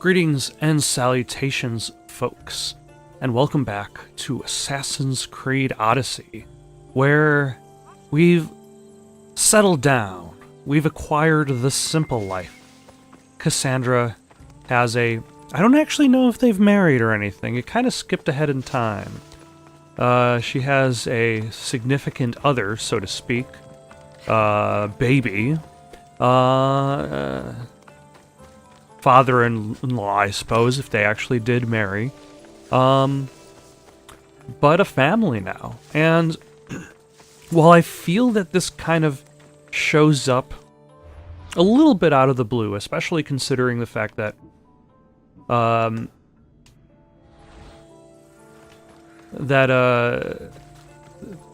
Greetings and salutations, folks, and welcome back to Assassin's Creed Odyssey, where we've settled down, we've acquired the simple life. Cassandra has I don't actually know if they've married or anything, it kind of skipped ahead in time. She has a significant other, so to speak, baby, father-in-law, I suppose, if they actually did marry. But a family now. And while I feel that this kind of shows up a little bit out of the blue, especially considering the fact that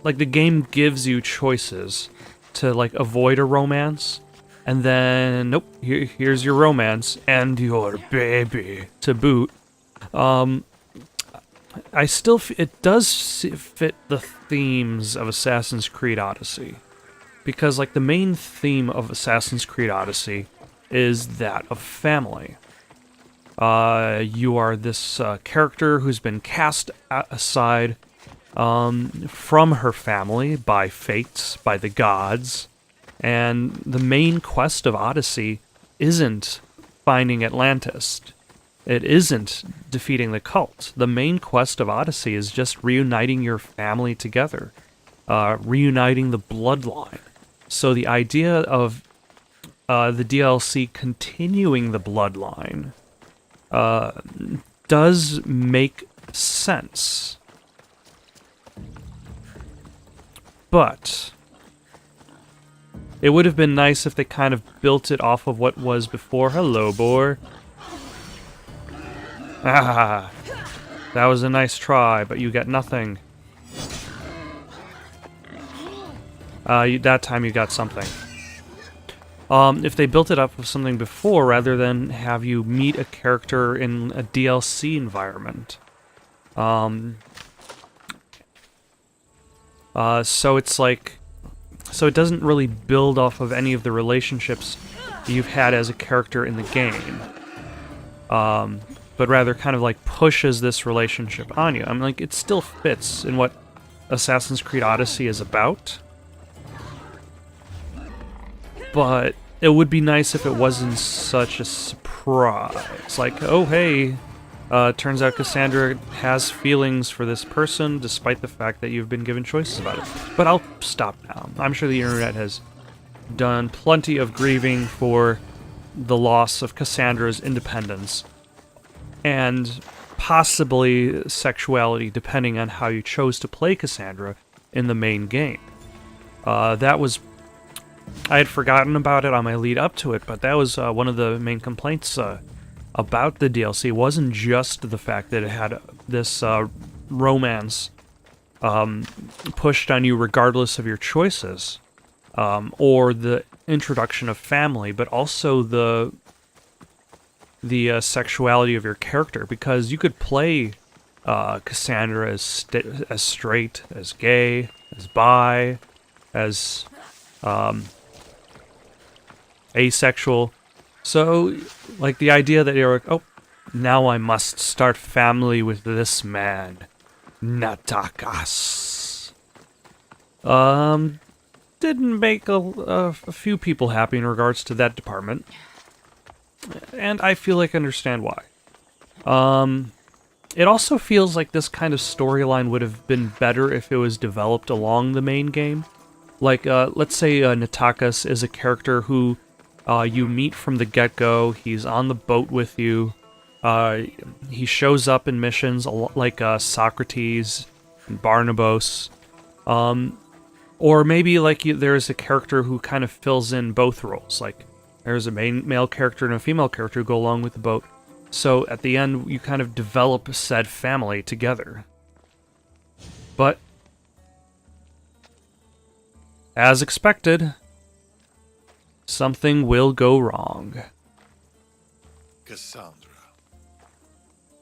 like the game gives you choices to like avoid a romance. And then, nope, here's your romance and your baby to boot. I still, it does fit the themes of Assassin's Creed Odyssey. Because, like, the main theme of Assassin's Creed Odyssey is that of family. You are this character who's been cast aside from her family by fates, by the gods. And the main quest of Odyssey isn't finding Atlantis. It isn't defeating the cult. The main quest of Odyssey is just reuniting your family together. Reuniting the bloodline. So the idea of the DLC continuing the bloodline does make sense. But it would have been nice if they kind of built it off of what was before. Hello, boar. Ah, that was a nice try, but you got nothing. That time you got something. If they built it up with something before, rather than have you meet a character in a DLC environment. So it's like... So it doesn't really build off of any of the relationships you've had as a character in the game. But rather kind of like pushes this relationship on you. I mean, like, it still fits in what Assassin's Creed Odyssey is about. But it would be nice if it wasn't such a surprise. Like, oh hey, turns out Cassandra has feelings for this person, despite the fact that you've been given choices about it. But I'll stop now. I'm sure the internet has done plenty of grieving for the loss of Cassandra's independence, and possibly sexuality, depending on how you chose to play Cassandra in the main game. I had forgotten about it on my lead up to it, but that was one of the main complaints about the DLC. It wasn't just the fact that it had this romance pushed on you regardless of your choices, or the introduction of family, but also the sexuality of your character, because you could play Cassandra as straight, as gay, as bi, as asexual. So, like, the idea that you're like, oh, now I must start family with this man, Natakas. Didn't make a few people happy in regards to that department. And I feel like I understand why. It also feels like this kind of storyline would have been better if it was developed along the main game. Like, let's say Natakas is a character who you meet from the get-go. He's on the boat with you. He shows up in missions like Socrates and Barnabas. Or maybe like there's a character who kind of fills in both roles. Like, there's a male character and a female character who go along with the boat. So at the end, you kind of develop said family together. But as expected, something will go wrong. Cassandra.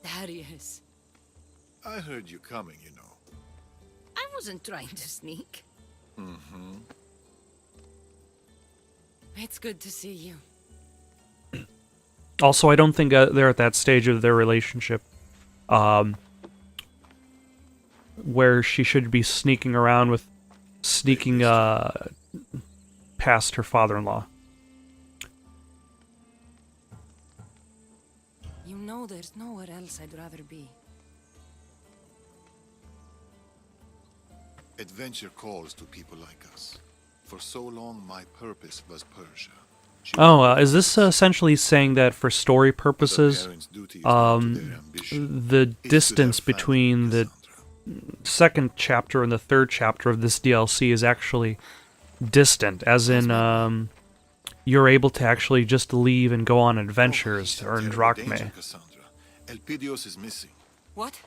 Darius. I heard you coming, you know. I wasn't trying to sneak. Mm-hmm. It's good to see you. Also, I don't think they're at that stage of their relationship where she should be sneaking past her father-in-law. You know there's nowhere else I'd rather be. Adventure calls to people like us. For so long, my purpose was Persia. Oh, is this essentially saying that for story purposes, The parents' duty is not to their ambition, the it's to their distance family, between the Cassandra. second chapter and the third chapter of this DLC is actually distant, as in, you're able to actually just leave and go on adventures He's to in earn terrible drachmae. danger, Cassandra. Elpidios is missing. What?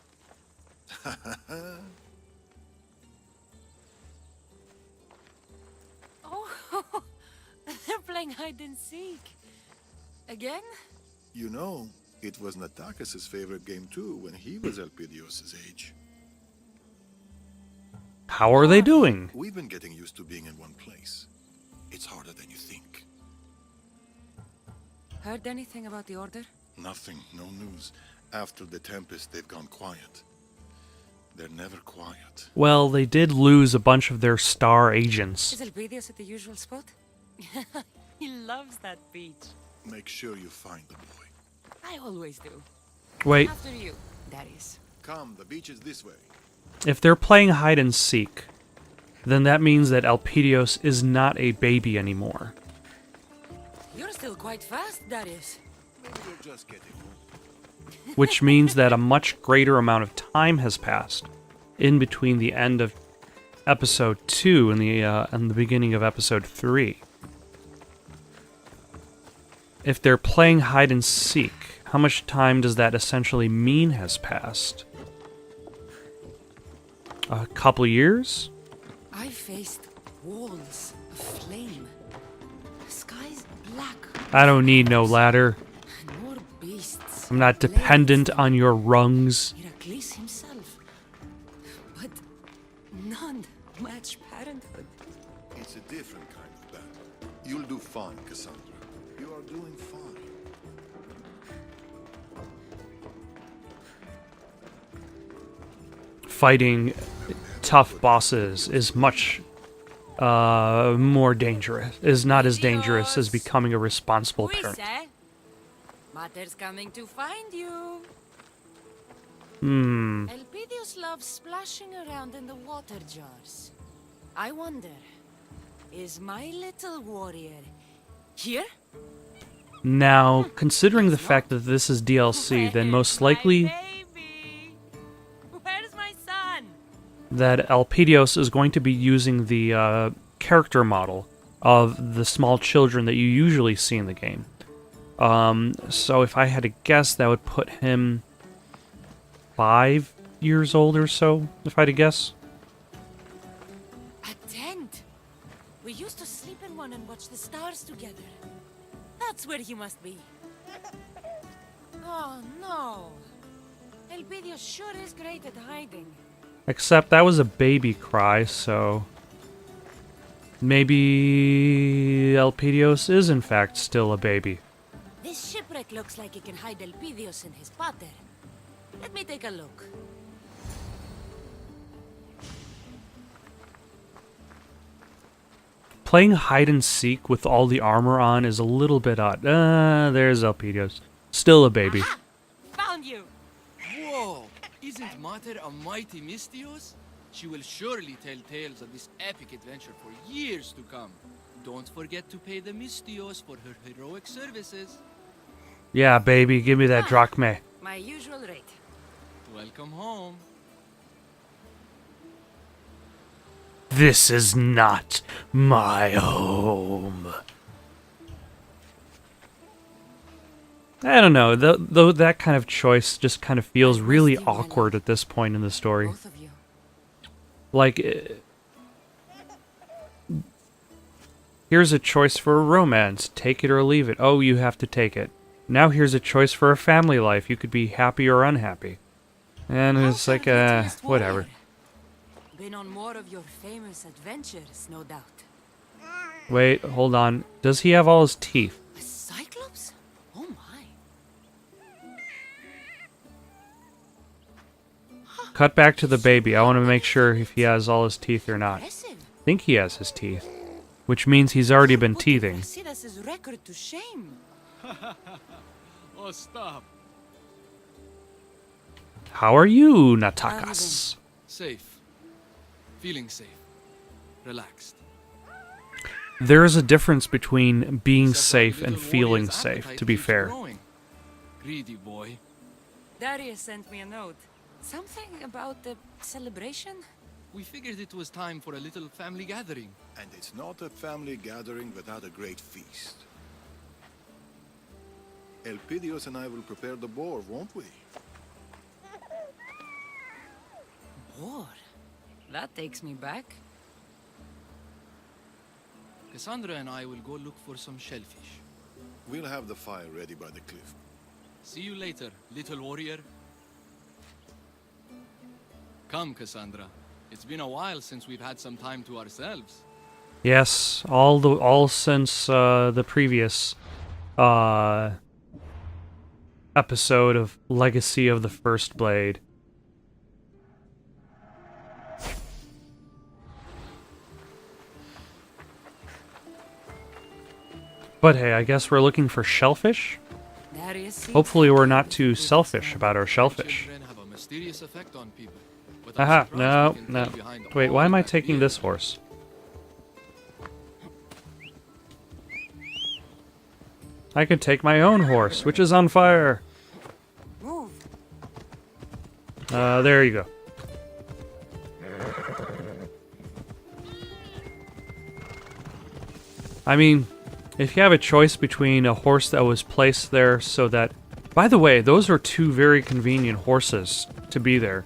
Oh, they're playing hide and seek. Again? You know, it was Natakis' favorite game too when he was Elpidios' age. How are they doing? We've been getting used to being in one place. It's harder than you think. Heard anything about the order? Nothing, no news. After the Tempest, they've gone quiet. They're never quiet. Well, they did lose a bunch of their star agents. Is Elpidios at the usual spot? He loves that beach. Make sure you find the boy. I always do. Wait, After you, that is. Come, the beach is this way. if they're playing hide and seek, then that means that Elpidios is not a baby anymore. You're still quite fast, that is. Maybe you're just getting old. Which means that a much greater amount of time has passed in between the end of episode 2 and the beginning of episode 3. If they're playing hide and seek, how much time does that essentially mean has passed? A couple years? I faced walls of flame. The sky's black. I don't need no ladder. And more beasts. I'm not dependent on your rungs. Heracles himself. But none match parenthood. It's a different kind of battle. You'll do fine, Cassandra. You are doing fine. Fighting tough bosses is much more dangerous. Is not as dangerous as becoming a responsible parent. Mater's coming to find you. Hmm. Elpidios loves splashing around in the water jars. I wonder, is my little warrior here? Now, considering the fact that this is DLC, then most likely Baby. Where's my son? that Elpidios is going to be using the character model of the small children that you usually see in the game. So if I had to guess, that would put him 5 years old or so, if I had to guess. A tent. We used to sleep in one and watch the stars together. That's where he must be. Oh no. Elpidios sure is great at hiding. Except that was a baby cry, so maybe Elpidios is in fact still a baby. This shipwreck looks like it can hide Elpidios in his pater. Let me take a look. Playing hide and seek with all the armor on is a little bit odd. There's Elpidios. Still a baby. Aha! Found you! Whoa! Isn't Mater a mighty Mystios? She will surely tell tales of this epic adventure for years to come. Don't forget to pay the Mystios for her heroic services. Yeah, baby, give me that drachmae. My usual rate. Welcome home. This is not my home. I don't know, though that kind of choice just kind of feels really awkward at this point in the story. Both of you. Like, here's a choice for a romance. Take it or leave it. Oh, you have to take it. Now here's a choice for a family life. You could be happy or unhappy. And it's like, whatever. Been on more of your famous adventures, no doubt. Wait, hold on. Does he have all his teeth? A cyclops? Oh my. Cut back to the baby. I want to make sure if he has all his teeth or not. Impressive. I think he has his teeth, which means he's already been Put teething. Vasilis's record to shame. Oh, stop. How are you, Natakas? Safe. Feeling safe. Relaxed. There is a difference between being Except for safe the and little feeling warrior's safe, appetite to be keeps fair. growing. Greedy boy. Darius sent me a note. Something about the celebration? We figured it was time for a little family gathering. And it's not a family gathering without a great feast. Elpidios and I will prepare the boar, won't we? Boar? That takes me back. Cassandra and I will go look for some shellfish. We'll have the fire ready by the cliff. See you later, little warrior. Come, Cassandra. It's been a while since we've had some time to ourselves. Yes, all since the previous episode of Legacy of the First Blade. But hey, I guess we're looking for shellfish? Darius seems Hopefully we're happy not with too the selfish design. about our shellfish. Children have a mysterious effect on people. But I'm Aha, surprised no, we can no. tell behind Wait, all why am I that taking beard. this horse? I can take my own horse, which is on fire. Move. There you go. I mean, if you have a choice between a horse that was placed there so that... By the way, those are two very convenient horses to be there.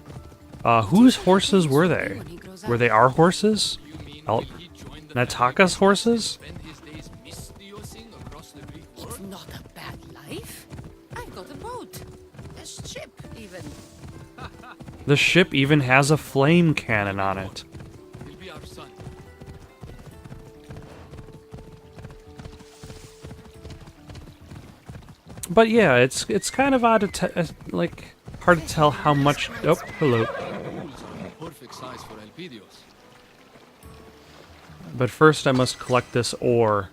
Whose horses were they? Were they our horses? You mean El- will he join the Nataka's family horses? and spend his days mistiosing across the Greek It's world? not a bad life. I've got a boat. A ship, even. The ship even has a flame cannon on it. He'll be our son. But yeah, it's kind of odd to like hard to tell how much. Oh, hello. Pools are the perfect size for Elpidios. But first, I must collect this ore.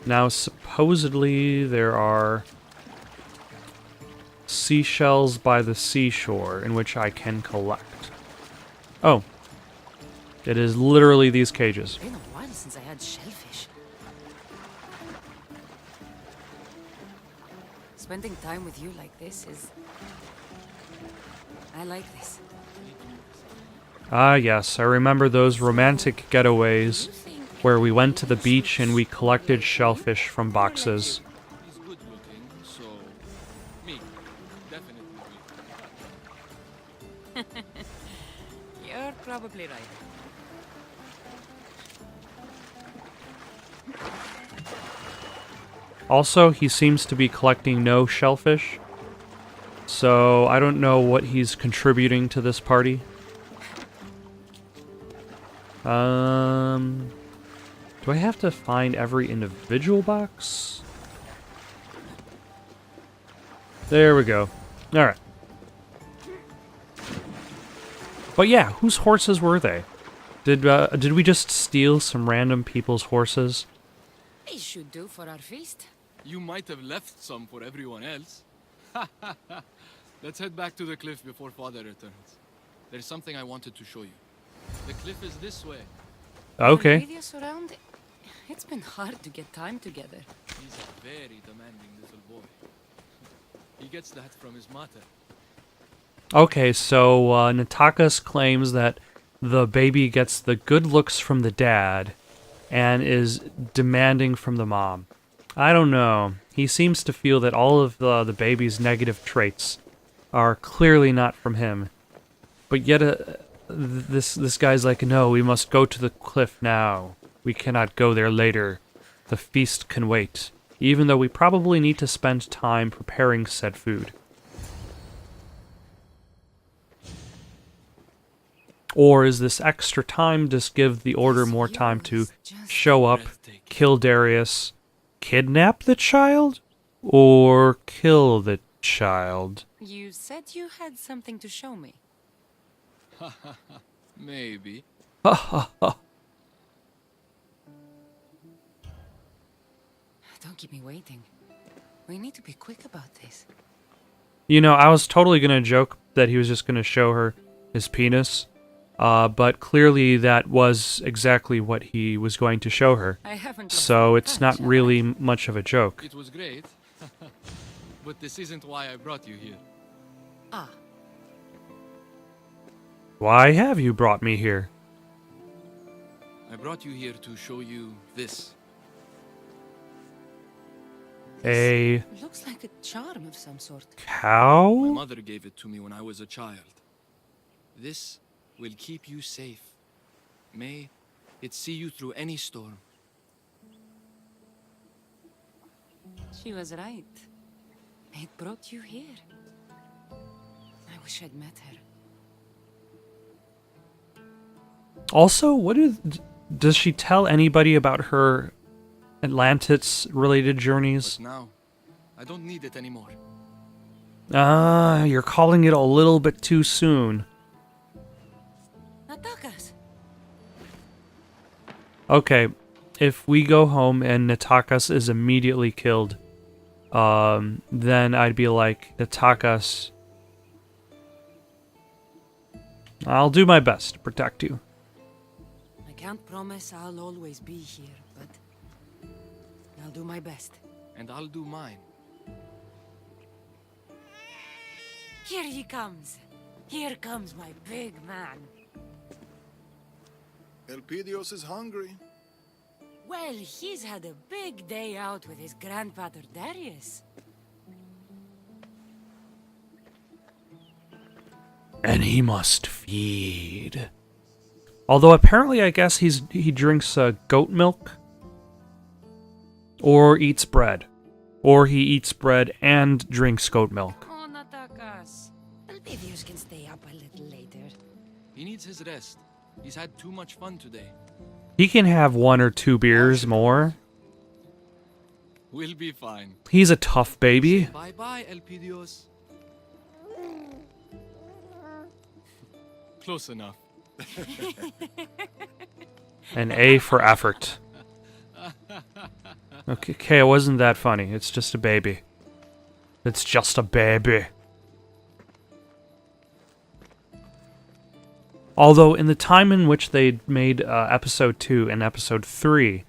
Now, supposedly there are seashells by the seashore in which I can collect. Oh, it is literally these cages. It's been a while since I had shellfish. Spending time with you like this is... I like this. Ah, yes, I remember those romantic getaways You think where we went to the beach and we collected shellfish from boxes. He's good looking, so me, definitely me. you're probably right. Also, he seems to be collecting no shellfish, so I don't know what he's contributing to this party. Do I have to find every individual box? There we go. Alright. But yeah, whose horses were they? Did we just steal some random people's horses? It should do for our feast. You might have left some for everyone else. Let's head back to the cliff before Father returns. There's something I wanted to show you. The cliff is this way. Okay. Previous around, it's been hard to get time together. He's a very demanding little boy. He gets that from his mater. Okay, so Natakas claims that the baby gets the good looks from the dad and is demanding from the mom. I don't know. He seems to feel that all of the baby's negative traits are clearly not from him. But yet this guy's like, no, we must go to the cliff now. We cannot go there later. The feast can wait, even though we probably need to spend time preparing said food. Or is this extra time just give the Order more time to show up, kill Darius, kidnap the child, or kill the child? You said you had something to show me. Maybe. Don't keep me waiting. We need to be quick about this. You know, I was totally going to joke that he was just going to show her his penis, but clearly that was exactly what he was going to show her. I haven't lost So my it's not touch, have really I? much of a joke. It was great. But this isn't why I brought you here. Ah, Why have you brought me here? I brought you here to show you this. A looks like a charm of some sort. My cow? mother gave it to me when I was a child. This will keep you safe. May it see you through any storm. She was right. It brought you here. I wish I'd met her. Also, does she tell anybody about her Atlantis-related journeys? But now, I don't need it anymore. Ah, you're calling it a little bit too soon. Natakas! Okay, if we go home and Natakas is immediately killed, then I'd be like, Natakas, I'll do my best to protect you. I can't promise I'll always be here, but I'll do my best. And I'll do mine. Here he comes. Here comes my big man. Elpidios is hungry. Well, he's had a big day out with his grandfather Darius. And he must feed. Although apparently I guess he drinks goat milk. Or eats bread. Or he eats bread and drinks goat milk. Oh, Natakas. Elpidios can stay up a little later. He needs his rest. He's had too much fun today. He can have 1 or 2 beers more. We'll be fine. He's a tough baby. Bye-bye, Elpidios. Close enough. An A for effort. Okay, it wasn't that funny. It's just a baby. It's just a baby. Although, in the time in which they made Episode 2 and Episode 3,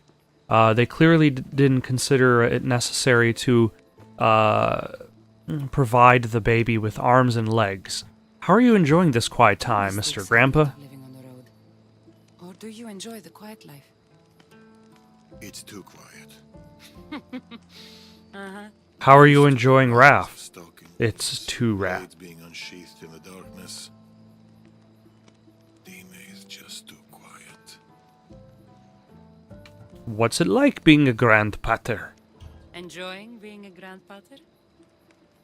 they clearly didn't consider it necessary to provide the baby with arms and legs. How are you enjoying this quiet time, Must Mr. take Grandpa? something living on the road. Or do you enjoy the quiet life? It's too quiet. How are you enjoying Raph? Stalking. It's too Raph. Blades being unsheathed in the darkness. Dime is just too quiet. What's it like being a grandpater? Enjoying being a grandpater?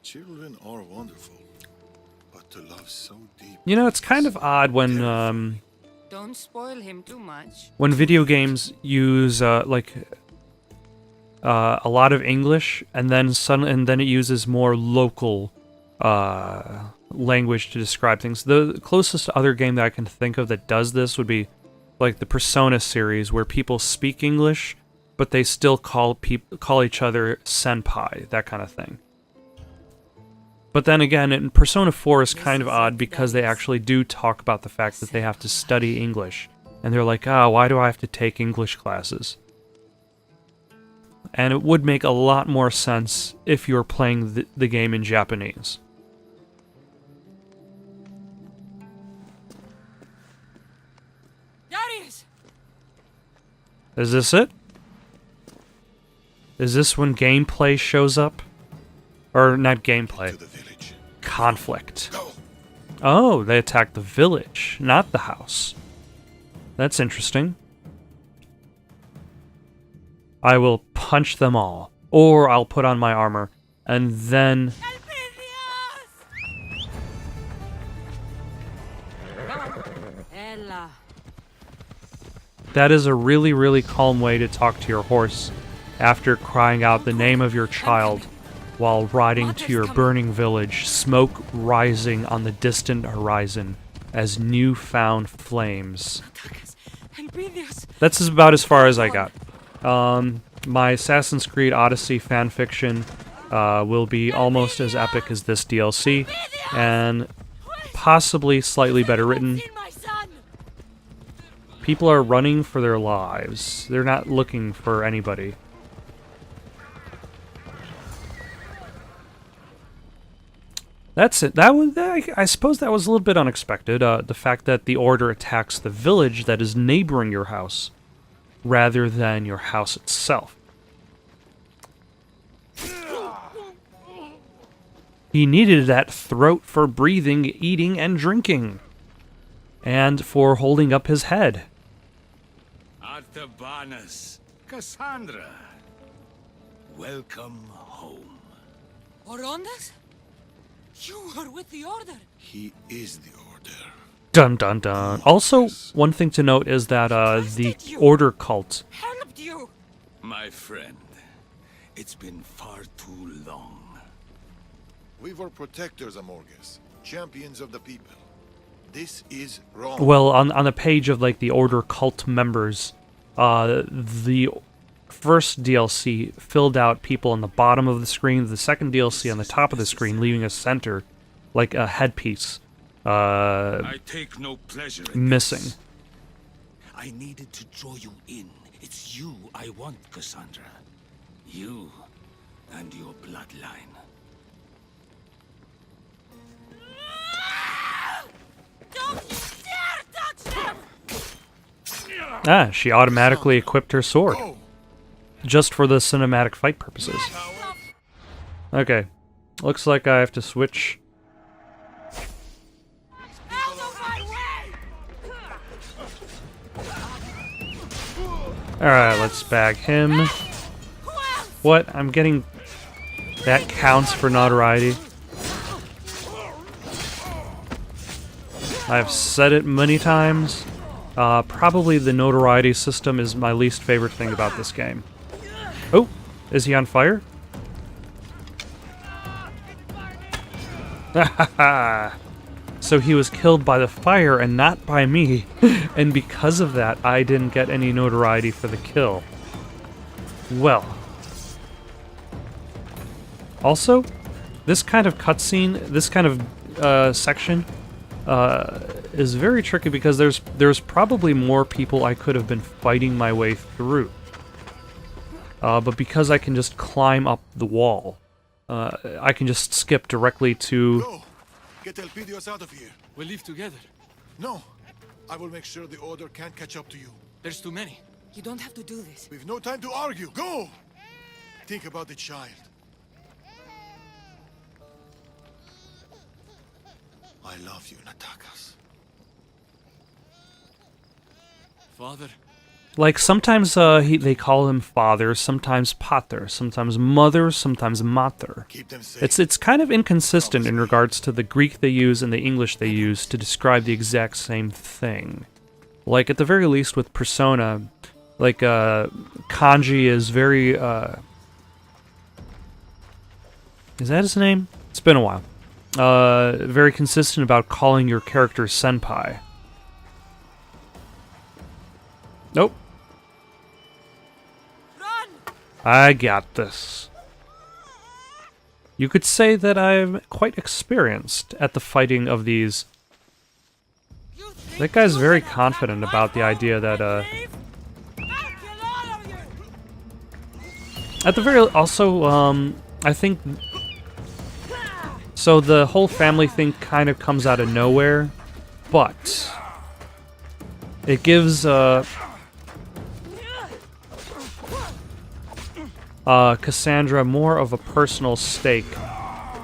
Children are wonderful, but to love so deep. You know, it's kind of odd when Don't spoil him too much. when video games use a lot of English and then it uses more local language to describe things. The closest other game that I can think of that does this would be like the Persona series, where people speak English, but they still call each other senpai, that kind of thing. But then again, in Persona 4 is kind of odd because they actually do talk about the fact that they have to study English. And they're like, why do I have to take English classes? And it would make a lot more sense if you were playing the game in Japanese. Darius! Is this it? Is this when gameplay shows up? Or not gameplay. To the village. Conflict. Go. Oh, they attacked the village, not the house. That's interesting. I will punch them all. Or I'll put on my armor. And then... That is a really, really calm way to talk to your horse after crying out the name of your child while riding to your burning village, smoke rising on the distant horizon as newfound flames. That's about as far as I got. My Assassin's Creed Odyssey fanfiction will be almost as epic as this DLC, and possibly slightly better written. People are running for their lives. They're not looking for anybody. That's it. I suppose that was a little bit unexpected. The fact that the Order attacks the village that is neighboring your house, rather than your house itself. He needed that throat for breathing, eating, and drinking. And for holding up his head. Artabanus, Cassandra, welcome home. Orondas? You were with the Order. He is the Order. Dun dun dun. Also, one thing to note is that the Order cult. Helped you. My friend, it's been far too long. We were protectors, Amorges, champions of the people. This is wrong. Well, on the page of like the Order cult members, the first DLC filled out people on the bottom of the screen, the second DLC on the top of the screen, leaving a center, like a headpiece, I take no pleasure in missing. this. I needed to draw you in. It's you I want, Cassandra. You and your bloodline. Don't you dare touch them! Ah, she automatically equipped her sword. Go! Just for the cinematic fight purposes. Okay. Looks like I have to switch. Out of my way! Alright, let's bag him. Who else? What? I'm getting... That counts for notoriety. I've said it many times. Probably the notoriety system is my least favorite thing about this game. Oh, is he on fire? So he was killed by the fire and not by me, and because of that, I didn't get any notoriety for the kill. Well. Also, this kind of cutscene, this kind of section, is very tricky because there's probably more people I could have been fighting my way through. But because I can just climb up the wall, I can just skip directly to... Go! Get Elpidios out of here. We'll leave together. No! I will make sure the Order can't catch up to you. There's too many. You don't have to do this. We've no time to argue. Go! Think about the child. I love you, Natakas. Father, Like, sometimes they call him father, sometimes pater, sometimes mother, sometimes mater. Keep them safe. It's kind of inconsistent in regards to the Greek they use and the English they use to describe the exact same thing. Like, at the very least with Persona, like, kanji is very, is that his name? It's been a while. Very consistent about calling your character senpai. Nope. Run! I got this. You could say that I'm quite experienced at the fighting of these. You think That guy's you very can confident attack about the my idea home that, and leave? I'll kill all of you! at the very, also, I think, so the whole family thing kind of comes out of nowhere, but it gives, Cassandra more of a personal stake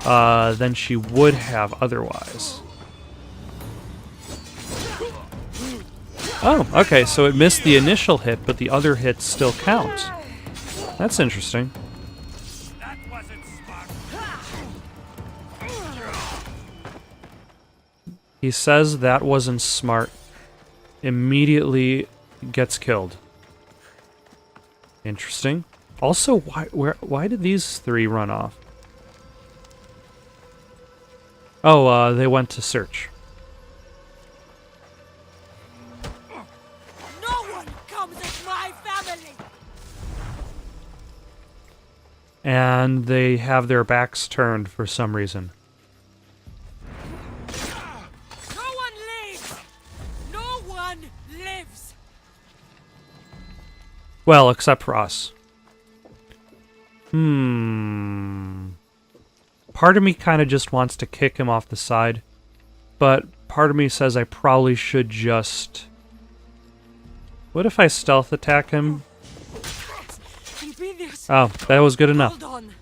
than she would have otherwise. Oh, okay, so it missed the initial hit, but the other hits still count. That's interesting. That wasn't smart. He says that wasn't smart. Immediately gets killed. Interesting. Also, why did these three run off? Oh, they went to search. No one comes at my family! And they have their backs turned for some reason. No one lives! No one lives! Well, except for us. Part of me kind of just wants to kick him off the side, but part of me says I probably should just... What if I stealth attack him? Oh, that was good enough. Hold on.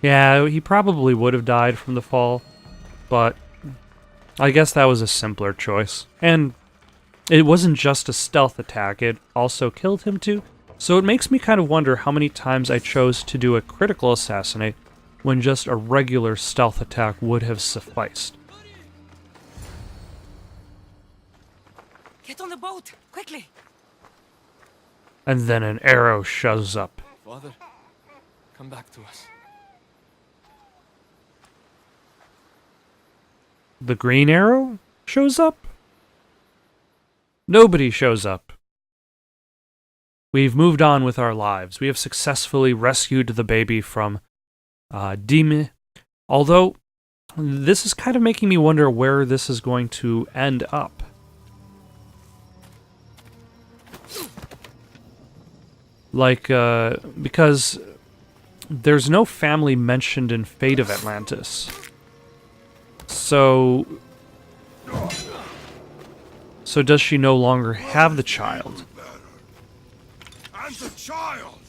Yeah, he probably would have died from the fall, but I guess that was a simpler choice. And it wasn't just a stealth attack, it also killed him too. So it makes me kind of wonder how many times I chose to do a critical assassinate when just a regular stealth attack would have sufficed. Get on the boat, quickly! And then an arrow shows up. Father, come back to us. The green arrow shows up? Nobody shows up. We've moved on with our lives. We have successfully rescued the baby from Dime. Although, this is kind of making me wonder where this is going to end up. Like, because there's no family mentioned in Fate of Atlantis. So does she no longer have the child? And the child!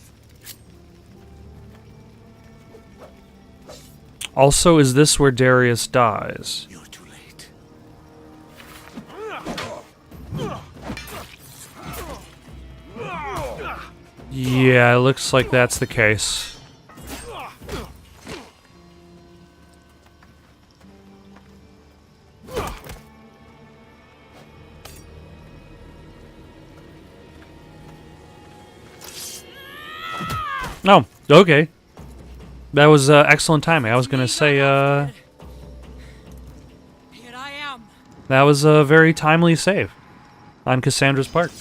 Also, is this where Darius dies? You're too late. Yeah, it looks like that's the case. Oh, okay. That was excellent timing. I was going to say, Here I am. that was a very timely save on Cassandra's part.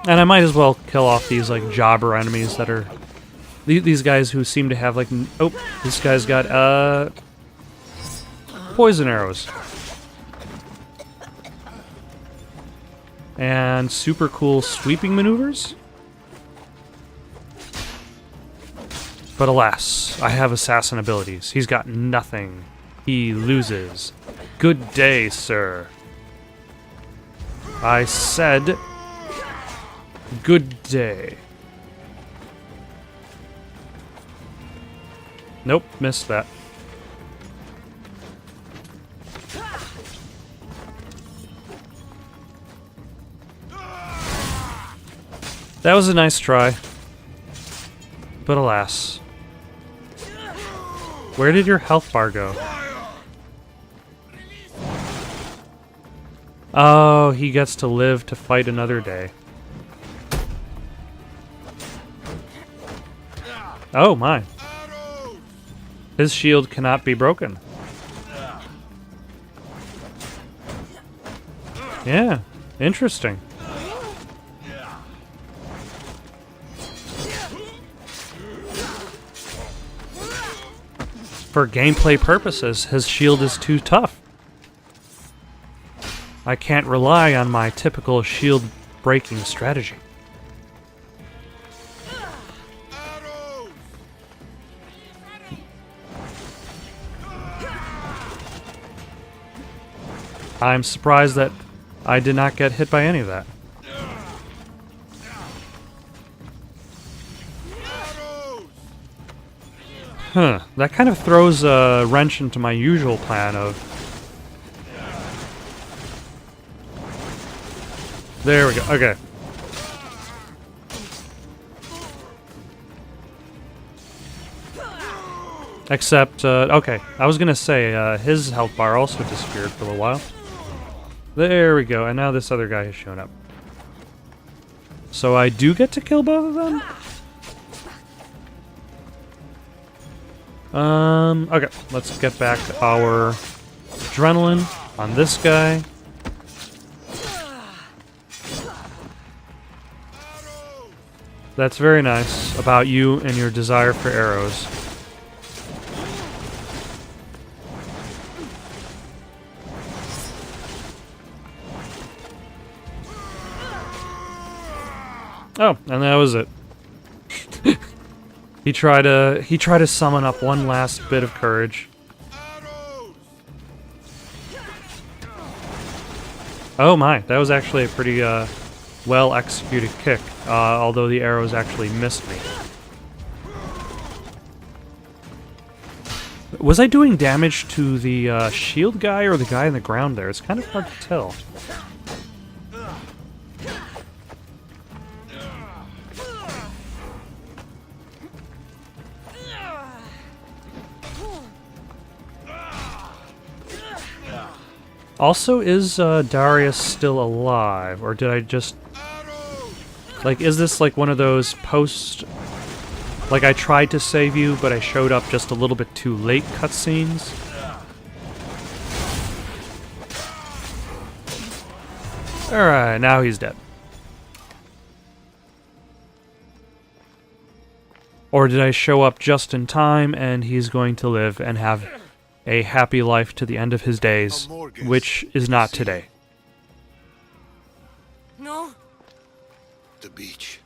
And I might as well kill off these, like, jobber enemies that are... These guys who seem to have, like... Oh, this guy's got, poison arrows. And super cool sweeping maneuvers. But alas, I have assassin abilities. He's got nothing. He loses. Good day, sir. I said... Good day. Nope, missed that. That was a nice try. But alas. Where did your health bar go? Oh, he gets to live to fight another day. Oh my. His shield cannot be broken. Yeah, interesting. For gameplay purposes, his shield is too tough. I can't rely on my typical shield breaking strategy. I'm surprised that I did not get hit by any of that. Huh, that kind of throws a wrench into my usual plan of There we go. Okay. Except, okay, I was gonna say, his health bar also disappeared for a little while. There we go, and now this other guy has shown up. So I do get to kill both of them? Okay, let's get back our adrenaline on this guy. That's very nice about you and your desire for arrows. Oh, and that was it. He tried to summon up one last bit of courage. Oh my, that was actually a pretty well executed kick, although the arrows actually missed me. Was I doing damage to the shield guy or the guy on the ground there? It's kind of hard to tell. Also, is Darius still alive, or did I just... Like, is this like one of those post... Like, I tried to save you, but I showed up just a little bit too late cutscenes? Alright, now he's dead. Or did I show up just in time, and he's going to live and have a happy life to the end of his days, which is not today. No. The beach.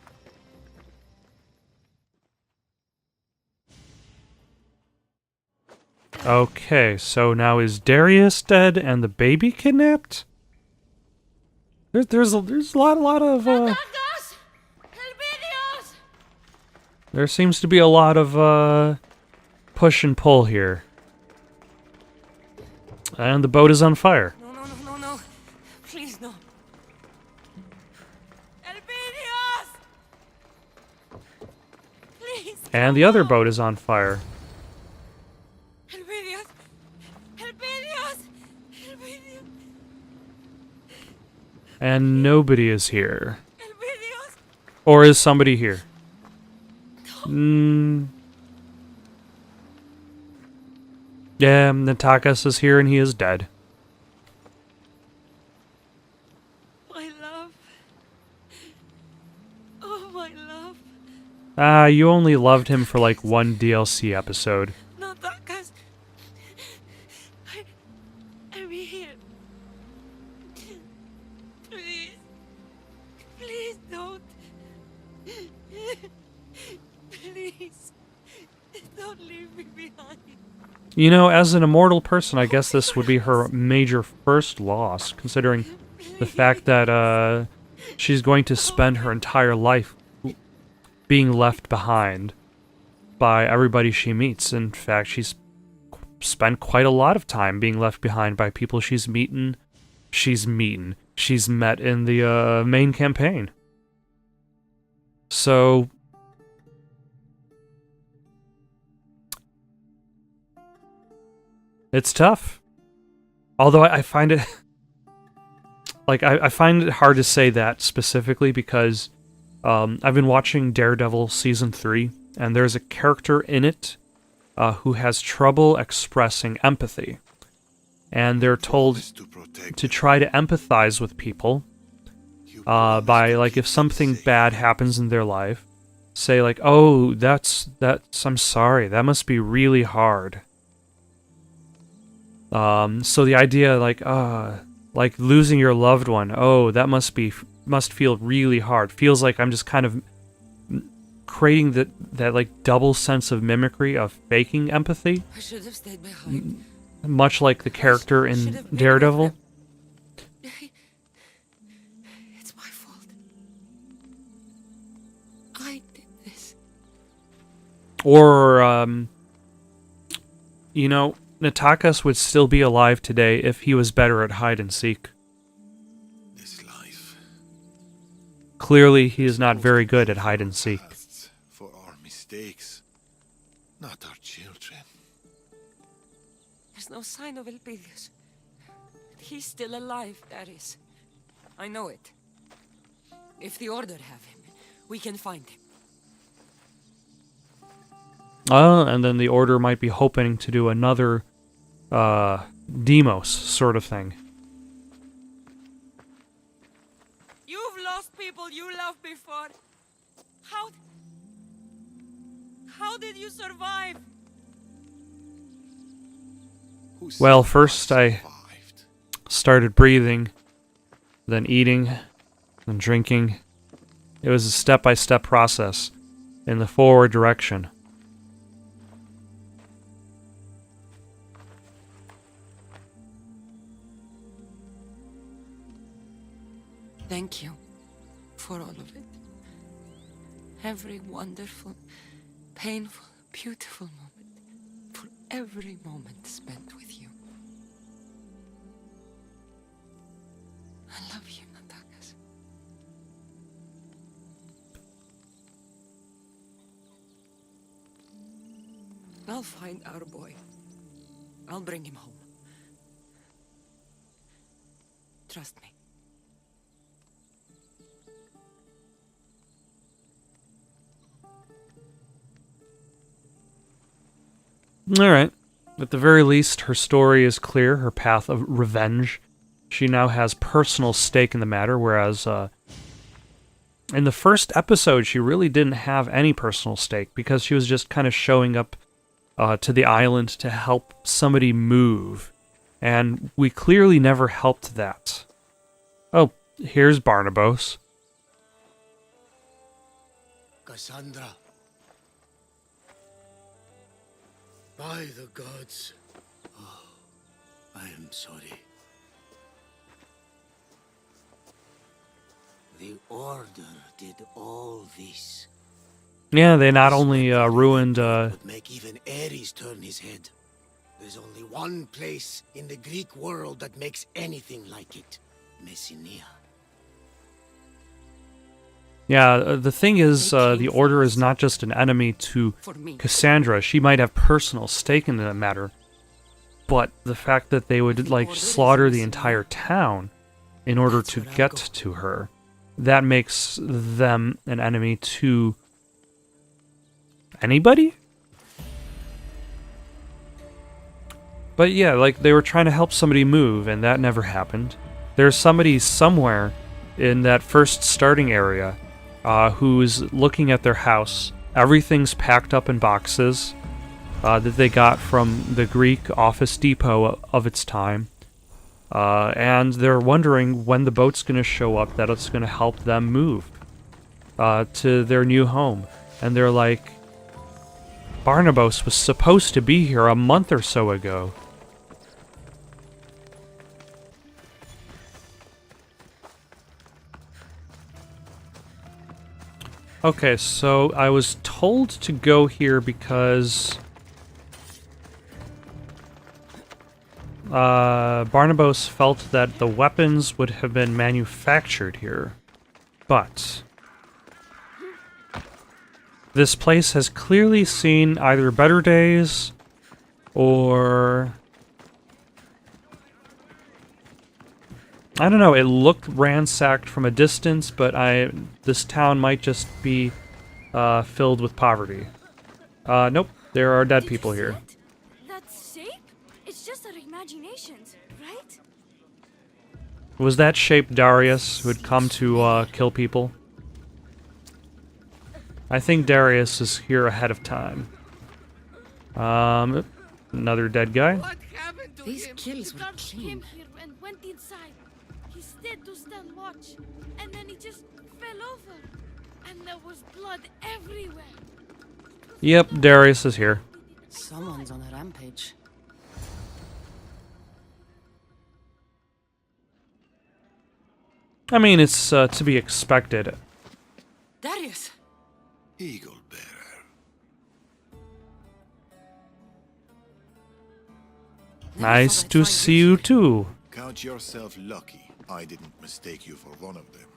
Okay, so now is Darius dead and the baby kidnapped? There's a lot of there seems to be a lot of push and pull here. And the boat is on fire. No. Please, no. Elpidios! Please. And the other boat is on fire. Elpidios! And nobody is here. Elpidios! Or is somebody here? Yeah, Natakas is here and he is dead. My love. Oh, my love. You only loved him for like one DLC episode. No, Takas. I'm here. Please. Please don't. Please. Don't leave me behind. You know, as an immortal person, I guess this would be her major first loss, considering the fact that she's going to spend her entire life being left behind by everybody she meets. In fact, she's spent quite a lot of time being left behind by people she's met in the main campaign. So... it's tough. Although I find it... like, I find it hard to say that specifically because I've been watching Daredevil Season 3, and there's a character in it who has trouble expressing empathy. And they're told to try to empathize with people by, like, if something bad happens in their life, say, like, oh, I'm sorry, that must be really hard. So the idea, like losing your loved one, oh, that must feel really hard. Feels like I'm just kind of creating that like double sense of mimicry of faking empathy. I should have stayed behind. Much like the character in Daredevil. It's my fault. I did this. Or, you know, Natakas would still be alive today if he was better at hide and seek. This life Clearly, he is not very good at hide and seek. Pasts for our mistakes, not our children. There's no sign of Elpidius. He's still alive, Darius. I know it. If the Order have him, we can find him. And then the Order might be hoping to do another Demos sort of thing. You've lost people you loved before. How did you survive? Who Well, said first I survived? started breathing, then eating, then drinking. It was a step-by-step process in the forward direction. Thank you for all of it. Every wonderful, painful, beautiful moment. For every moment spent with you. I love you, Natakas. I'll find our boy. I'll bring him home. Trust me. Alright. At the very least, her story is clear, her path of revenge. She now has personal stake in the matter, whereas in the first episode, she really didn't have any personal stake because she was just kind of showing up to the island to help somebody move. And we clearly never helped that. Oh, here's Barnabas. Cassandra. By the gods. Oh, I am sorry. The Order did all this. Yeah, they not only ruined... Would make even Ares turn his head. There's only one place in the Greek world that makes anything like it. Messenia. Yeah, the thing is, the Order is not just an enemy to For me. Cassandra. She might have personal stake in the matter, but the fact that they would, like, slaughter the entire town in order to get to her, that makes them an enemy to anybody? But yeah, like, they were trying to help somebody move, and that never happened. There's somebody somewhere in that first starting area who's looking at their house. Everything's packed up in boxes that they got from the Greek office depot of its time. And they're wondering when the boat's going to show up that it's going to help them move to their new home. And they're like, Barnabas was supposed to be here a month or so ago. Okay, so I was told to go here because Barnabas felt that the weapons would have been manufactured here. But this place has clearly seen either better days or... I don't know, it looked ransacked from a distance, but this town might just be filled with poverty. Nope, there are dead people here. That shape? It's just our imaginations, right? Was that shape Darius who had come to kill people? I think Darius is here ahead of time. Another dead guy. What happened to These him? kills The were guards clean. came here and went inside. He stayed to stand watch, and then he just fell over. And there was blood everywhere. Yep, Darius is here. Someone's on a rampage. I mean, it's to be expected. Darius! Eagle bearer. Never Nice thought I'd to find see you here. too. Count yourself lucky I didn't mistake you for one of them.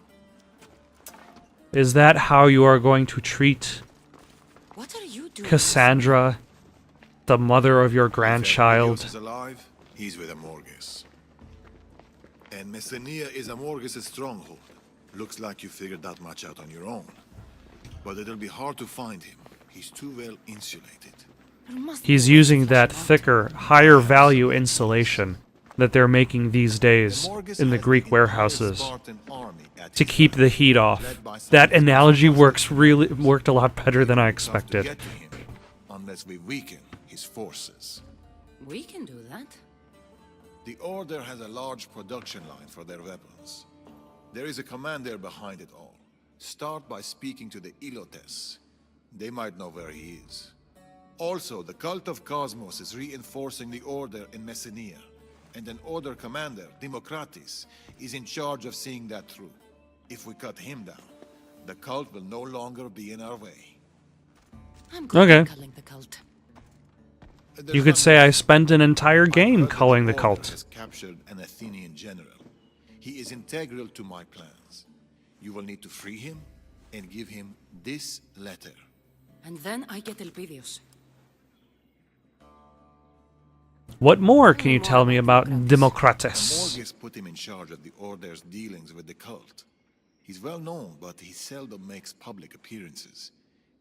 Is that how you are going to treat What are you doing? Cassandra, the mother of your If grandchild? Elpidios is alive, he's with Amorges. And Messenia is Amorges' stronghold. Looks like you figured that much out on your own. But it'll be hard to find him. He's too well insulated. There must He's be a way to using flush that him out. thicker, higher value insulation that they're making these days Amorges in the has Greek entire warehouses Spartan army at to his keep back, the heat off. led by some That of the analogy most worked a lot better than I Tough to expected. get to him, unless we weaken his forces. We can do that. The Order has a large production line for their weapons. There is a commander behind it all. Start by speaking to the Ilotes. They might know where he is. Also, the Cult of Cosmos is reinforcing the Order in Messenia. And an Order commander, Democratis, is in charge of seeing that through. If we cut him down, the cult will no longer be in our way. I'm good Okay. at culling the cult. There's You could one say more I thing. spent an entire My game brother, culling the Order, cult. has captured an Athenian general. He is integral to my plans. You will need to free him and give him this letter. And then I get Elpidios. What more can you tell me about Democratis? Amorges put him in charge of the Order's dealings with the cult. He's well known, but he seldom makes public appearances.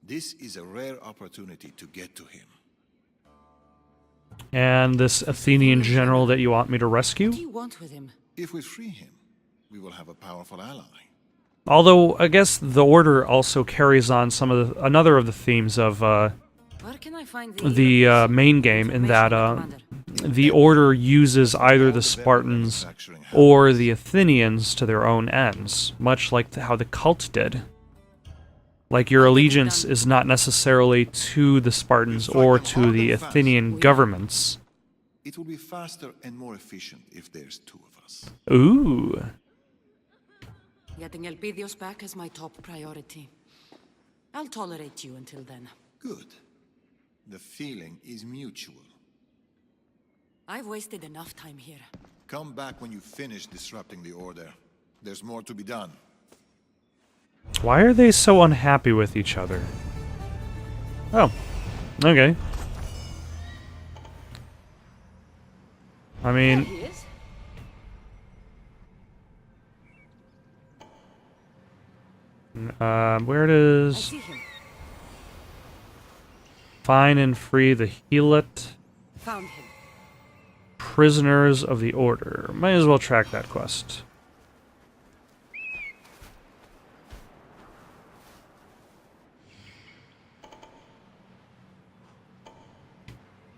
This is a rare opportunity to get to him. And this Athenian general that you want me to What do rescue? you want with him? If we free him, we will have a powerful ally. Although, I guess the Order also carries on some of another of the themes of Where can I find the main game, in that the Order uses either the Spartans or the Athenians to their own ends, much like how the cult did. Like, your allegiance is not necessarily to the Spartans or to the Athenian governments. It will be faster and more efficient if there's two of us. Ooh. Getting Elpidios back is my top priority. I'll tolerate you until then. Good. The feeling is mutual. I've wasted enough time here. Come back when you finish disrupting the Order. There's more to be done. Why are they so unhappy with each other? Oh. Okay. I mean, He is. where it I is? see him. Find and free the Helit Found him. prisoners of the Order. Might as well track that quest.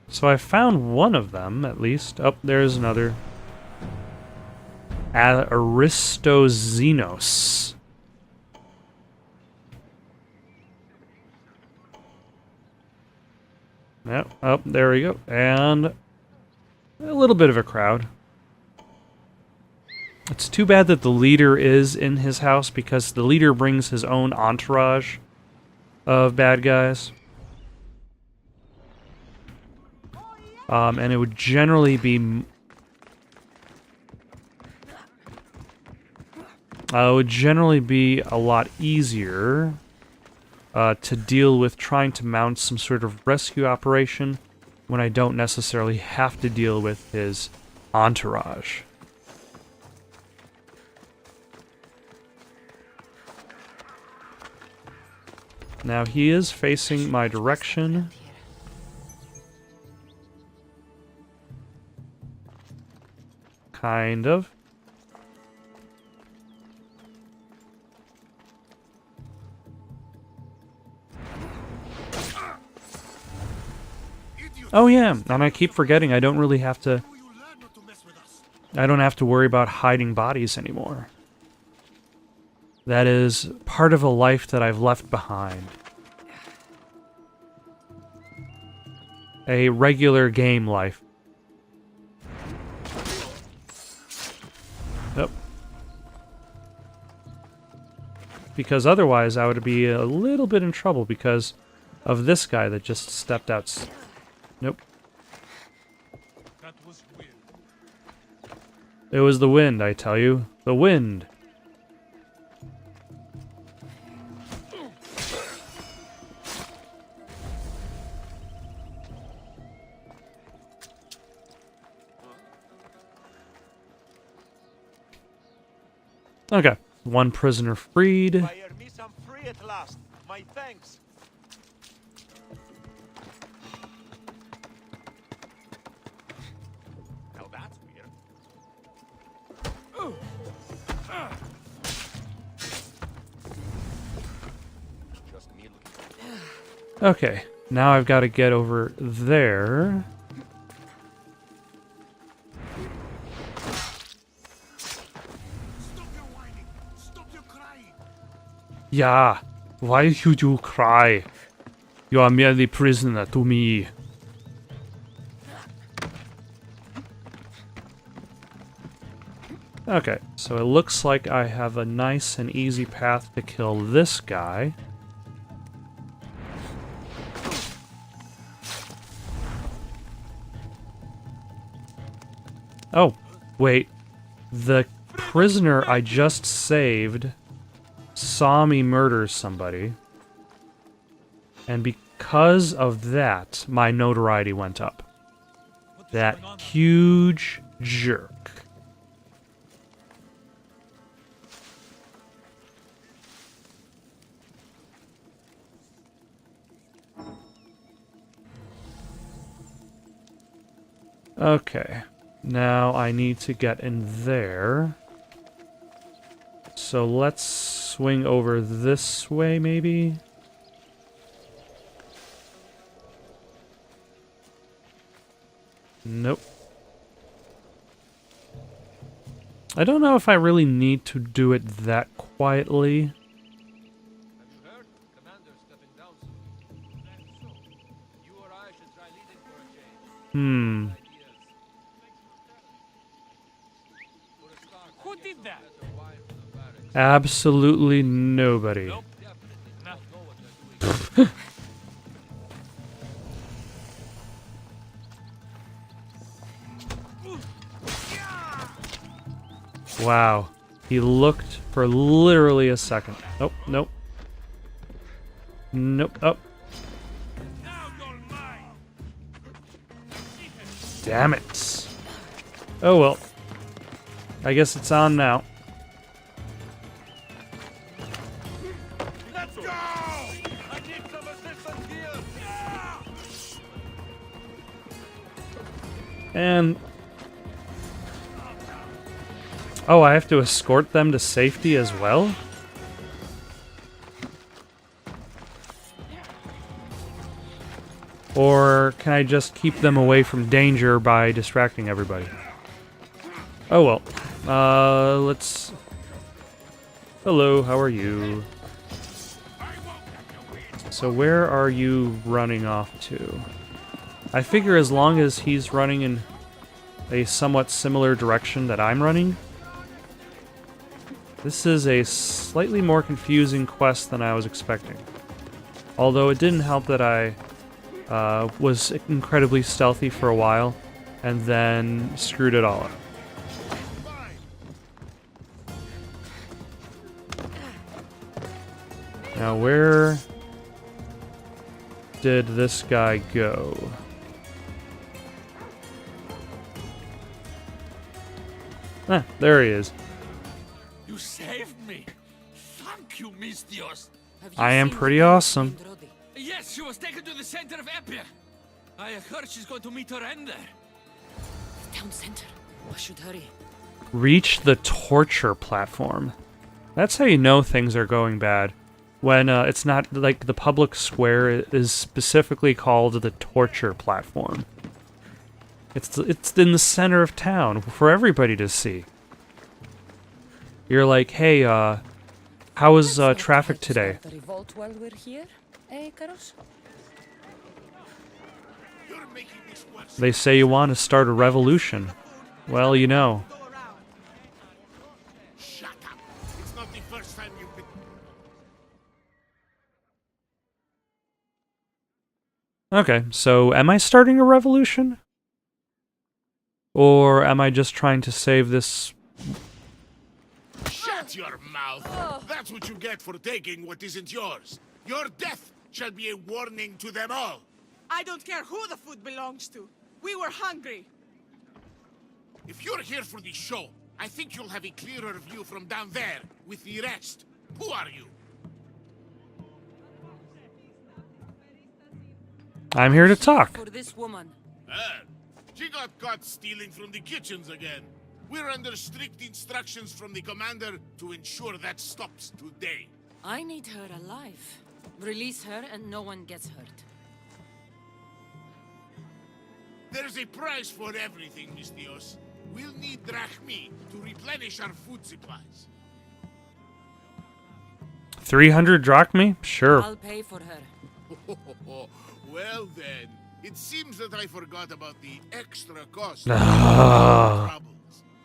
So I found one of them, at least. Oh, there's another. Aristoxenos. Yep, oh, there we go. And a little bit of a crowd. It's too bad that the leader is in his house, because the leader brings his own entourage of bad guys. And it would generally be... a lot easier to deal with trying to mount some sort of rescue operation when I don't necessarily have to deal with his entourage. Now he is facing my direction. Kind of. Oh yeah, and I keep forgetting I don't really have to... I don't have to worry about hiding bodies anymore. That is part of a life that I've left behind. A regular game life. Yep. Because otherwise I would be a little bit in trouble because of this guy that just stepped out. Nope. That was weird. It was the wind, I tell you. The wind. Okay, one prisoner freed. Fire me some free at last. My thanks. Now that's weird. Just me looking. Okay, now I've got to get over there. Stop your whining! Stop your crying! Yeah, why should you cry? You are merely prisoner to me. Okay, so it looks like I have a nice and easy path to kill this guy. Oh, wait. The prisoner I just saved saw me murder somebody. And because of that, my notoriety went up. That huge jerk. Okay, now I need to get in there. So let's swing over this way, maybe? Nope. I don't know if I really need to do it that quietly. Have you heard? Commander's stepping down soon. That's so. You or I should try leading for a change. Hmm. Who did that? Absolutely nobody. Nope. Wow. He looked for literally a second. Oh, nope. Nope. Oh. Damn it. Oh well. I guess it's on now. Let's go! I need some assistance here. And... oh, I have to escort them to safety as well? Or can I just keep them away from danger by distracting everybody? Oh well. Let's... hello, how are you? So where are you running off to? I figure as long as he's running in a somewhat similar direction that I'm running. This is a slightly more confusing quest than I was expecting. Although it didn't help that I was incredibly stealthy for a while and then screwed it all up. Now where did this guy go? Ah, there he is. You saved me! Thank you, Mistios! I am pretty awesome. Yes, she was taken to the center of Epia! I heard she's going to meet her end there. Town center. I should hurry. Reach the torture platform. That's how you know things are going bad. When it's not like the public square is specifically called the torture platform. It's in the center of town for everybody to see. You're like, hey, how was traffic today? The revolt while we're here, eh, Karos? You're making this worse. They say you want to start a revolution. Well, you know. Shut up! It's not the first time you've been... Okay, so am I starting a revolution? Or am I just trying to save this? Shut your mouth! That's what you get for taking what isn't yours. Your death shall be a warning to them all. I don't care who the food belongs to. We were hungry. If you're here for the show, I think you'll have a clearer view from down there with the rest. Who are you? I'm here to talk. For this woman. She got caught stealing from the kitchens again. We're under strict instructions from the commander to ensure that stops today. I need her alive. Release her and no one gets hurt. There's a price for everything, Mistios. We'll need drachmi to replenish our food supplies. 300 drachmi? Sure. I'll pay for her. Well then, it seems that I forgot about the extra cost. Troubles.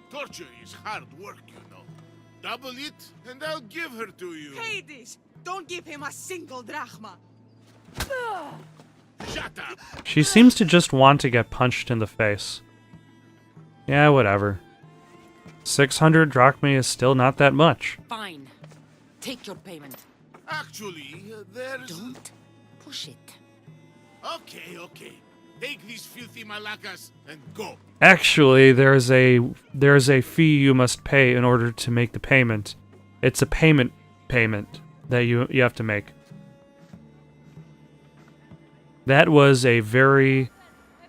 Torture is hard work, you know. Double it, and I'll give her to you. Hades! Don't give him a single drachma! Shut up! She seems to just want to get punched in the face. Yeah, whatever. 600 drachmi is still not that much. Fine. Take your payment. Actually, there's... Don't push it. Okay. Take these filthy malacas and go. Actually, there's a fee you must pay in order to make the payment. It's a payment that you have to make. That was a very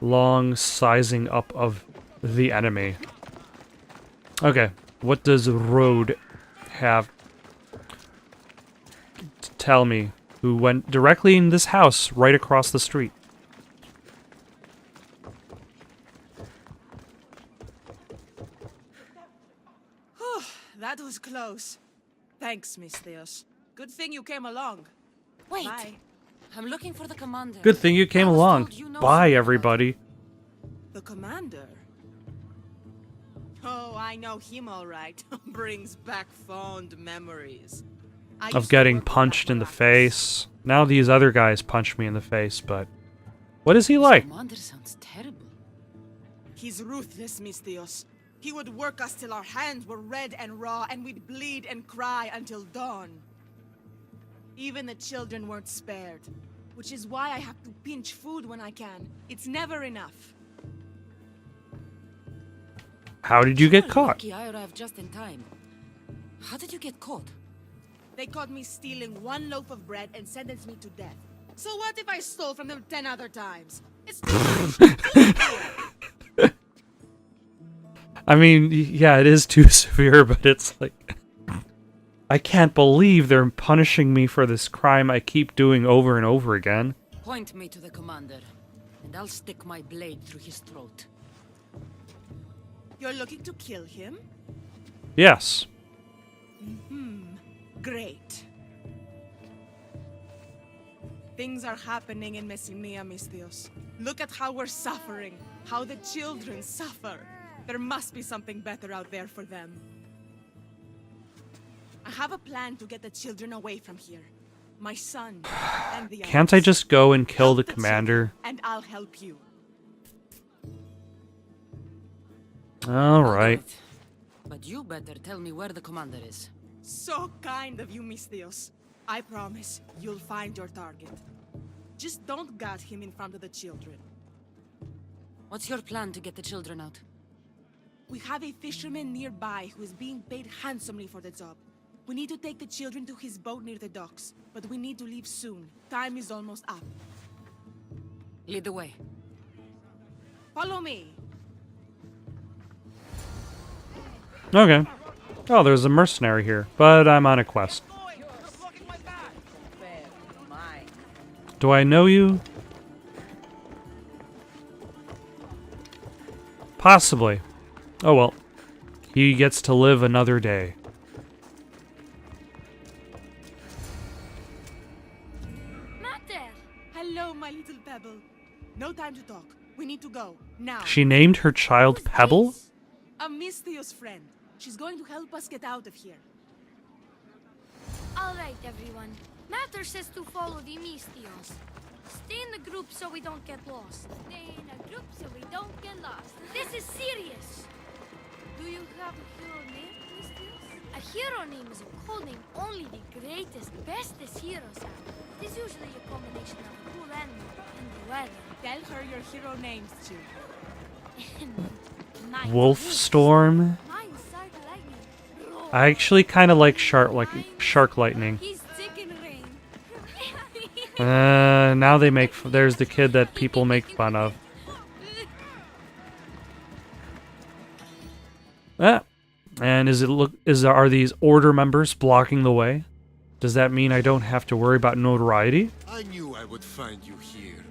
long sizing up of the enemy. Okay, what does Road have to tell me? Who went directly in this house right across the street? That was close. Thanks, Mistios. Good thing you came along. Wait. Bye. I'm looking for the commander. Good thing you came I was along. told you know Bye, something everybody. The commander? Oh, I know him all right. Brings back fond memories. I used Of to getting work with punched that in the Baracus. face. Now these other guys punch me in the face, but... What is he This like? commander sounds terrible. He's ruthless, Mistios. He would work us till our hands were red and raw, and we'd bleed and cry until dawn. Even the children weren't spared, which is why I have to pinch food when I can. It's never enough. How did you get You're caught? lucky I arrived just in time. How did you get caught? They caught me stealing one loaf of bread and sentenced me to death. So what if I stole from them 10 other times? It's I mean, yeah, it is too severe, but it's like... I can't believe they're punishing me for this crime I keep doing over and over again. Point me to the commander, and I'll stick my blade through his throat. You're looking to kill him? Yes. Great. Things are happening in Messinia, Mistios. Look at how we're suffering, how the children suffer. There must be something better out there for them. I have a plan to get the children away from here. My son and the Can't I others. just go and kill Help the commander? children, and I'll help you. Alright. But you better tell me where the commander is. So kind of you, Mistios. I promise you'll find your target. Just don't gut him in front of the children. What's your plan to get the children out? We have a fisherman nearby who is being paid handsomely for the job. We need to take the children to his boat near the docks, but we need to leave soon. Time is almost up. Lead the way. Follow me. Okay. Oh, there's a mercenary here, but I'm on a quest. Do I know you? Possibly. Oh well. He gets to live another day. Mater! Hello, my little pebble. No time to talk. We need to go. Now. She named her child Pebble? A Mistios friend. She's going to help us get out of here. Alright, everyone. Mater says to follow the Mistios. Stay in the group so we don't get lost. Stay in a group so we don't get lost. This is serious. Do you have a hero name, Mistios? A hero name is a code name only the greatest, bestest heroes have. It is usually a combination of a cool animal and the weather. Tell her your hero names, too. Mine's Wolfstorm? Mine's Sargon I actually kind of like shark lightning. He's chicken rain. Now they make. There's the kid that people make fun of. Ah, and are these order members blocking the way? Does that mean I don't have to worry about notoriety? I knew I would find you here,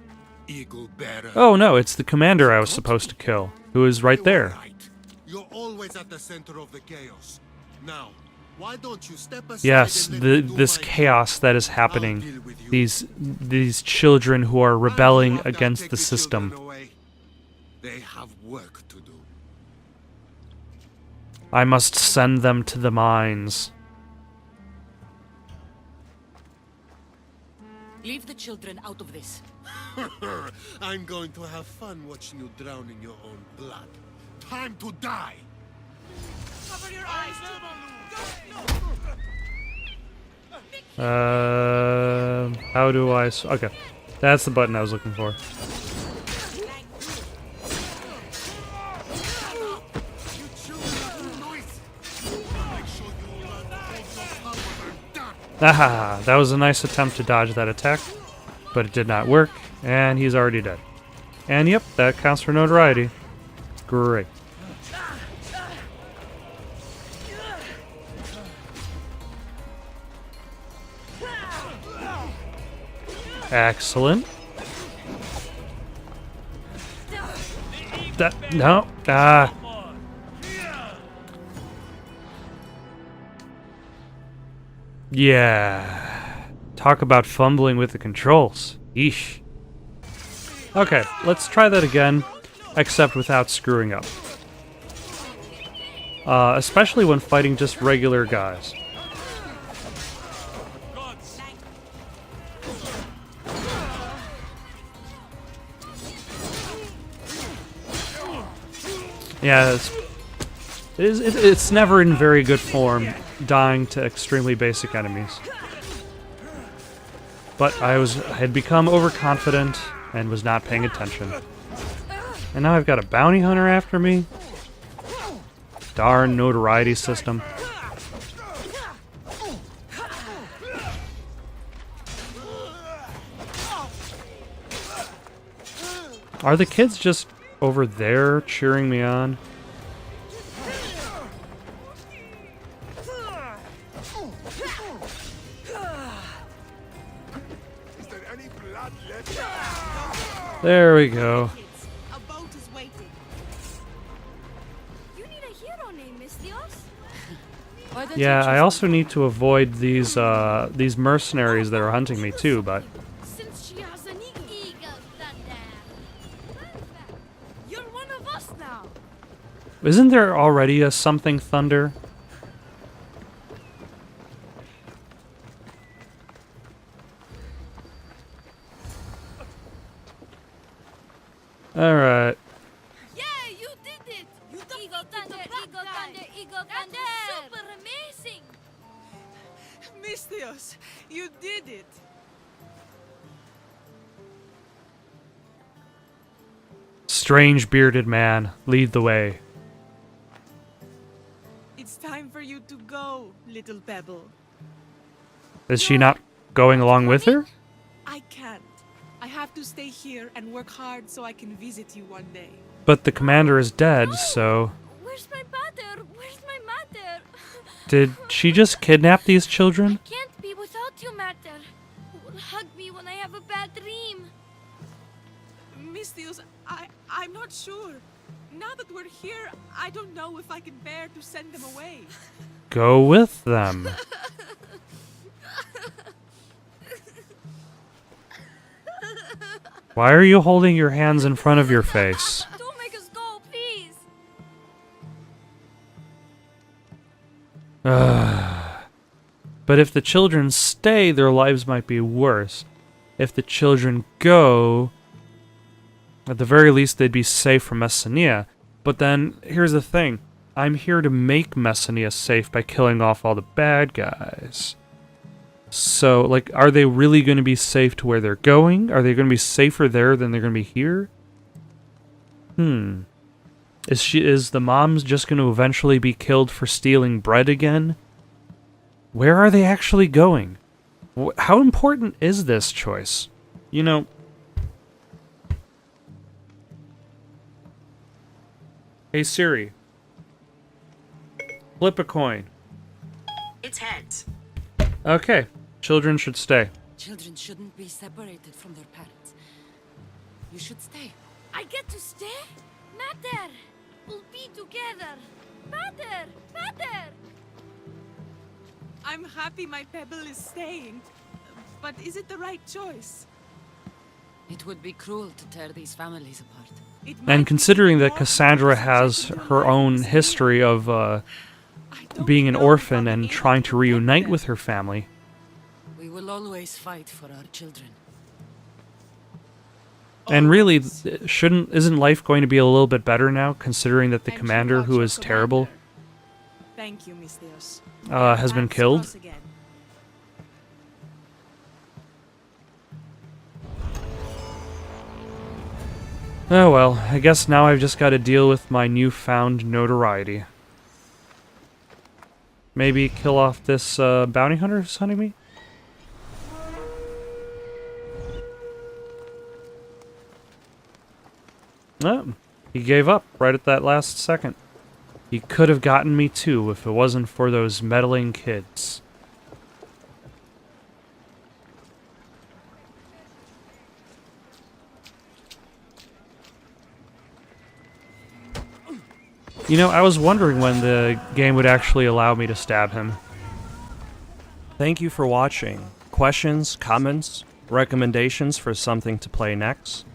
Eagle Bearer. Oh no, it's the commander I was supposed to kill, who is right there. Right. You're always at the center of the chaos. Now, why don't you step aside? Yes, and let me do this my chaos that is I'll happening. deal with you. These children who are rebelling I'll against take the children system. away. They have work to do. I must send them to the mines. Leave the children out of this. I'm going to have fun watching you drown in your own blood. Time to die! Cover your eyes, How do I... Okay. That's the button I was looking for. You children are too noisy. Make sure you learn to hold your power when I'm done. Ah, that was a nice attempt to dodge that attack, but it did not work, and he's already dead. And yep, that counts for notoriety. Great. Excellent. No. Ah. Yeah. Talk about fumbling with the controls. Yeesh. Okay, let's try that again, except without screwing up. Especially when fighting just regular guys. Yeah, it's never in very good form, dying to extremely basic enemies. But I had become overconfident and was not paying attention. And now I've got a bounty hunter after me? Darn notoriety system. Are the kids just over there cheering me on? Is there any blood left? There we go. kids. A boat is waiting. You need a hero named Mistios? Why don't Yeah, you I choose also need to avoid these mercenaries that are hunting me too, but Since she has an eagle thunder. You're one of us now. isn't there already a something thunder? Alright. Yeah, you did it. Eagle thunder, eagle thunder, eagle thunder. That was super amazing. Mistios, you did it. Strange bearded man, lead the way. It's time for you to go, little pebble. Is she not going along with her? I can't. I have to stay here and work hard so I can visit you one day. But the commander is dead, so... Where's my mother? Where's my mother? Did she just kidnap these children? Can't be without you, Matter. Who will hug me when I have a bad dream? Mistios, I'm not sure. Now that we're here, I don't know if I can bear to send them away. Go with them. Why are you holding your hands in front of your face? Don't make us go, please. But if the children stay, their lives might be worse. If the children go, at the very least, they'd be safe from Messenia. But then, here's the thing. I'm here to make Messenia safe by killing off all the bad guys. So, like, are they really going to be safe to where they're going? Are they going to be safer there than they're going to be here? Is the mom's just going to eventually be killed for stealing bread again? Where are they actually going? How important is this choice? You know... Hey Siri. Flip a coin. It's heads. Okay. Children should stay. Children shouldn't be separated from their parents. You should stay. I get to stay? Matter! We'll be together. Matter! Matter! I'm happy my pebble is staying. But is it the right choice? It would be cruel to tear these families apart. It might And be considering that more Cassandra than has subject to her own lives. history of I don't being an know if orphan I'll and be able trying to get reunite them. with her family, We will always fight for our children. and really, Always. isn't life going to be a little bit better now, considering that the And you commander, got who your is terrible, commander. Thank you, Mistios. has been Paths killed? cross again. Oh well, I guess now I've just got to deal with my newfound notoriety. Maybe kill off this bounty hunter who's hunting me? Oh, he gave up right at that last second. He could have gotten me too if it wasn't for those meddling kids. You know, I was wondering when the game would actually allow me to stab him. Thank you for watching. Questions, comments, recommendations for something to play next?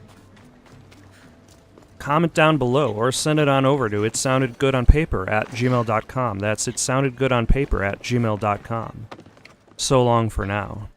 Comment down below or send it on over to itsoundedgoodonpaper@gmail.com. That's itsoundedgoodonpaper@gmail.com. So long for now.